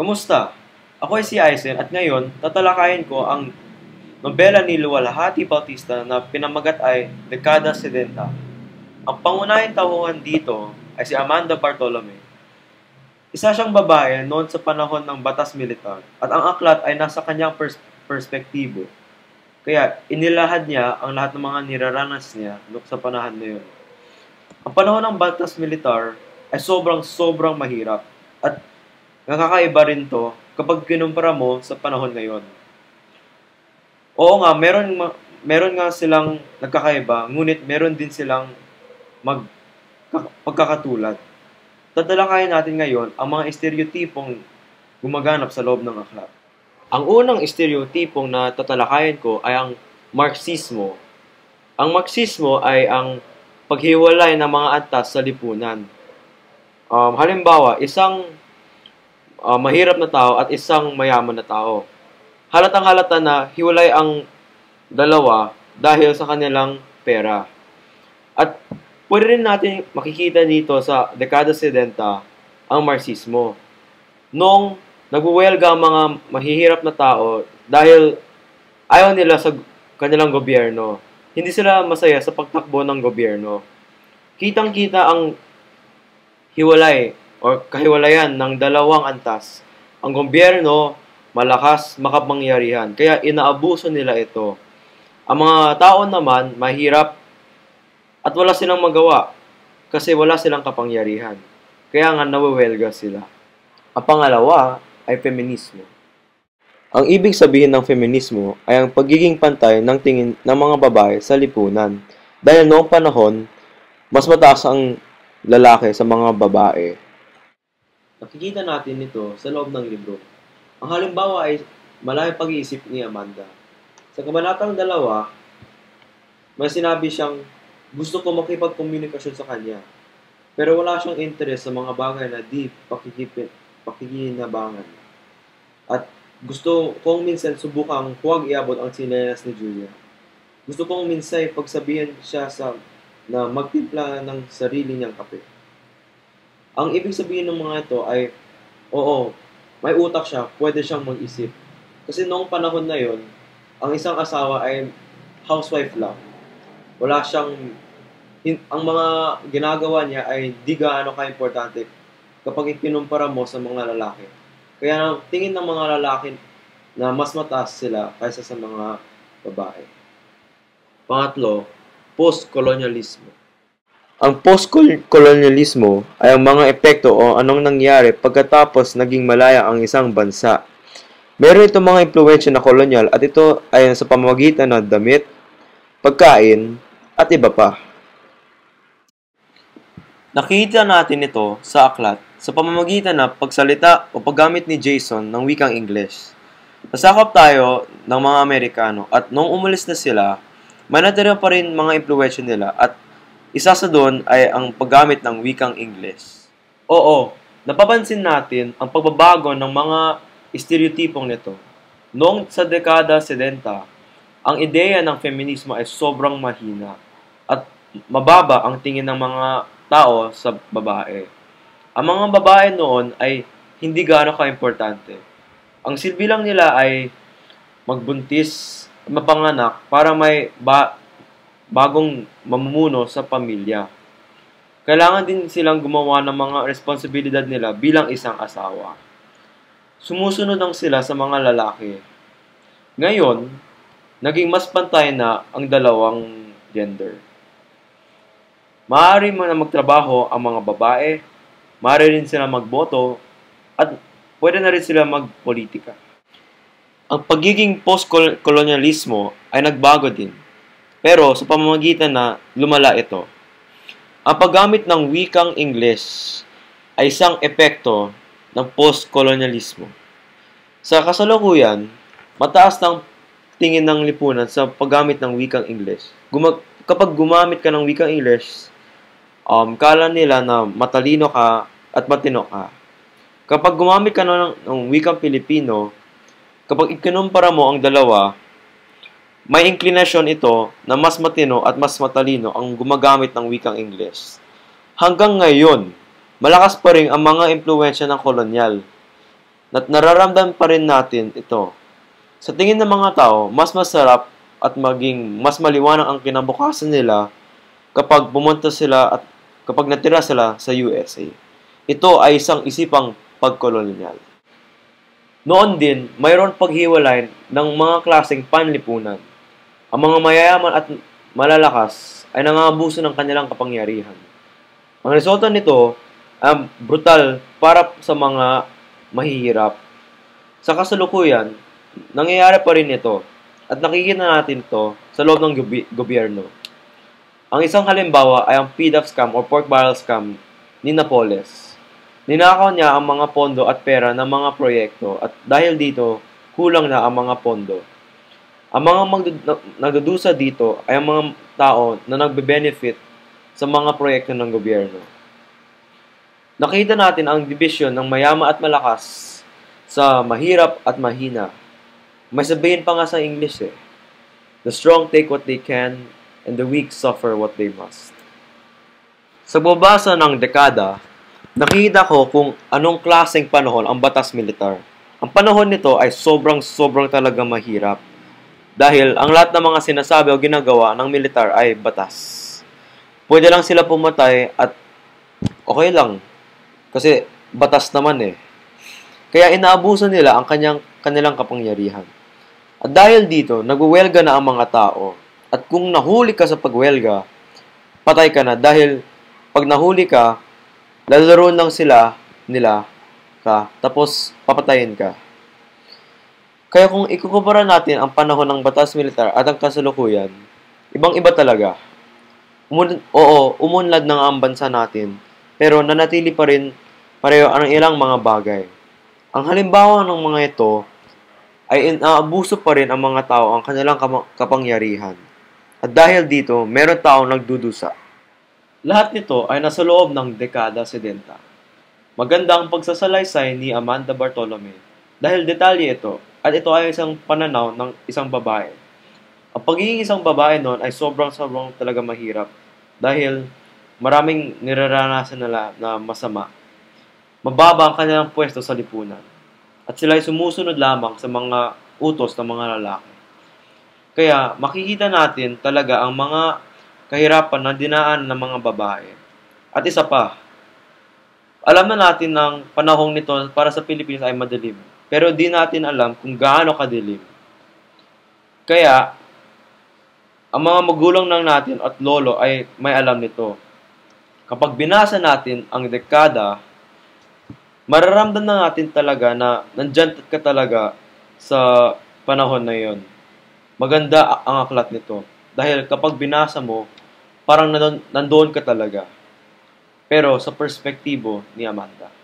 Kamusta? Ako ay si Aizen at ngayon tatalakayin ko ang nobela ni Luwalhati Bautista na pinamagat ay Dekada 70. Ang pangunahing tauhan dito ay si Amanda Bartolome. Isa siyang babae noon sa panahon ng batas militar at ang aklat ay nasa kanyang perspektibo. Kaya inilahad niya ang lahat ng mga niraranas niya sa panahon na yun. Ang panahon ng batas militar ay sobrang mahirap at nakakaiba rin to kapag kinumpara mo sa panahon ngayon. Oo nga, meron nga silang nagkakaiba, ngunit meron din silang pagkakatulad. Tatalakayin natin ngayon ang mga estereotipong gumaganap sa loob ng aklat. Ang unang estereotipong na tatalakayin ko ay ang Marxismo. Ang Marxismo ay ang paghiwalay ng mga antas sa lipunan. Halimbawa, isang mahirap na tao at isang mayaman na tao. Halatang-halata na hiwalay ang dalawa dahil sa kanilang pera. At pwede rin natin makikita dito sa Dekada 70 ang Marxismo. Noong nagwuwelga ang mga mahihirap na tao dahil ayaw nila sa kanilang gobyerno. Hindi sila masaya sa pagtakbo ng gobyerno. Kitang-kita ang hiwalay o kahiwalayan ng dalawang antas. Ang gobyerno, malakas, makapangyarihan. Kaya inaabuso nila ito. Ang mga tao naman, mahirap at wala silang magawa kasi wala silang kapangyarihan. Kaya nga nawawelga sila. Ang pangalawa ay feminismo. Ang ibig sabihin ng feminismo ay ang pagiging pantay ng tingin ng mga babae sa lipunan. Dahil noong panahon, mas mataas ang lalaki sa mga babae. Nakikita natin ito sa loob ng libro. Ang halimbawa ay malayang pag-iisip ni Amanda. Sa kabanatang 2, may sinabi siyang gusto ko makipagkomunikasyon sa kanya. Pero wala siyang interest sa mga bagay na di pakikinabangan. At gusto kong minsan subukang huwag iabot ang tsinelas ni Julia. Gusto kong minsan pagsabihan siya na magtimpla ng sarili niyang kape. Ang ibig sabihin ng mga ito ay, oo, may utak siya, pwede siyang mag-isip. Kasi noong panahon na yon, ang isang asawa ay housewife lang. Wala siyang, ang mga ginagawa niya ay di gaano ka-importante kapag ikinumpara mo sa mga lalaki. Kaya tingin ng mga lalaki na mas mataas sila kaysa sa mga babae. Pangatlo, post-colonialismo. Ang post-colonialismo ay ang mga epekto o anong nangyari pagkatapos naging malaya ang isang bansa. Meron itong mga impluwensya na kolonyal at ito ay sa pamamagitan ng damit, pagkain, at iba pa. Nakita natin ito sa aklat sa pamamagitan ng pagsalita o paggamit ni Jason ng wikang Ingles. Nasakop tayo ng mga Amerikano at nung umalis na sila, may natira pa rin mga impluwensya nila at isa sa doon ay ang paggamit ng wikang Ingles. Oo, napapansin natin ang pagbabago ng mga estereotipong nito. Noong sa dekada 70, ang ideya ng feminismo ay sobrang mahina at mababa ang tingin ng mga tao sa babae. Ang mga babae noon ay hindi gaano ka-importante. Ang silbi lang nila ay magbuntis, mapanganak para may bagong mamumuno sa pamilya. Kailangan din silang gumawa ng mga responsibilidad nila bilang isang asawa. Sumusunod lang sila sa mga lalaki. Ngayon, naging mas pantay na ang dalawang gender. Maaari mo na magtrabaho ang mga babae, maaari rin sila magboto, at pwede na rin sila magpolitika. Ang pagiging post-colonialismo ay nagbago din. Pero sa pamamagitan na lumala ito, ang paggamit ng wikang Ingles ay isang epekto ng post-colonialismo. Sa kasalukuyan, mataas ng tingin ng lipunan sa paggamit ng wikang Ingles. Kapag gumamit ka ng wikang Ingles, kala nila na matalino ka at matino ka. Kapag gumamit ka ng wikang Pilipino, kapag ikinumpara mo ang dalawa, may inclination ito na mas matino at mas matalino ang gumagamit ng wikang Ingles. Hanggang ngayon, malakas pa rin ang mga impluwensya ng kolonyal. nararamdaman pa rin natin ito. Sa tingin ng mga tao, mas masarap at maging mas maliwanag ang kinabukasan nila kapag pumunta sila at kapag natira sila sa USA. Ito ay isang isipang pagkolonyal. Noon din, mayroon paghiwalay ng mga klaseng panlipunan. Ang mga mayayaman at malalakas ay nangangabuso ng kanilang kapangyarihan. Ang resulta nito ay brutal para sa mga mahihirap. Sa kasalukuyan, nangyayari pa rin ito at nakikita natin ito sa loob ng gobyerno. Ang isang halimbawa ay ang PDAP scam o pork barrel scam ni Napoles. Ninakaw niya ang mga pondo at pera ng mga proyekto at dahil dito, kulang na ang mga pondo. Ang mga nagdudusa dito ay ang mga tao na nagbe-benefit sa mga proyekto ng gobyerno. Nakita natin ang division ng mayaman at malakas sa mahirap at mahina. May sabihin pa nga sa English the strong take what they can and the weak suffer what they must. Sa babasa ng dekada, nakita ko kung anong klaseng panahon ang batas militar. Ang panahon nito ay sobrang talaga mahirap. Dahil ang lahat ng mga sinasabi o ginagawa ng militar ay batas. Pwede lang sila pumatay at okay lang. Kasi batas naman Kaya inaabuso nila ang kanilang kapangyarihan. At dahil dito, nagwewelga na ang mga tao. At kung nahuli ka sa pagwelga, patay ka na. Dahil pag nahuli ka, lalaro lang nila ka, tapos papatayin ka. Kaya kung ikukumpara natin ang panahon ng batas militar at ang kasalukuyan, ibang-iba talaga. Umunlad na ang bansa natin, pero nanatili pa rin pareho ang ilang mga bagay. Ang halimbawa ng mga ito ay inaabuso pa rin ang mga tao ang kanilang kapangyarihan. At dahil dito, meron taong nagdudusa. Lahat nito ay nasa loob ng dekada 70. Maganda ang pagsasalaysay ni Amanda Bartolome dahil detalye ito at ito ay isang pananaw ng isang babae. Ang pagiging isang babae noon ay sobrang talaga mahirap dahil maraming niraranasan nila na masama. Mababa ang kanilang pwesto sa lipunan at sila ay sumusunod lamang sa mga utos ng mga lalaki. Kaya makikita natin talaga ang mga kahirapan na dinaan ng mga babae. At isa pa, alam na natin ng panahong nito para sa Pilipinas ay madilim. Pero di natin alam kung gaano kadilim. Kaya, ang mga magulang ng natin at lolo ay may alam nito. Kapag binasa natin ang dekada, mararamdaman na natin talaga na nandyan ka talaga sa panahon na yon. Maganda ang aklat nito. Dahil kapag binasa mo, parang nandoon ka talaga. Pero sa perspektibo ni Amanda.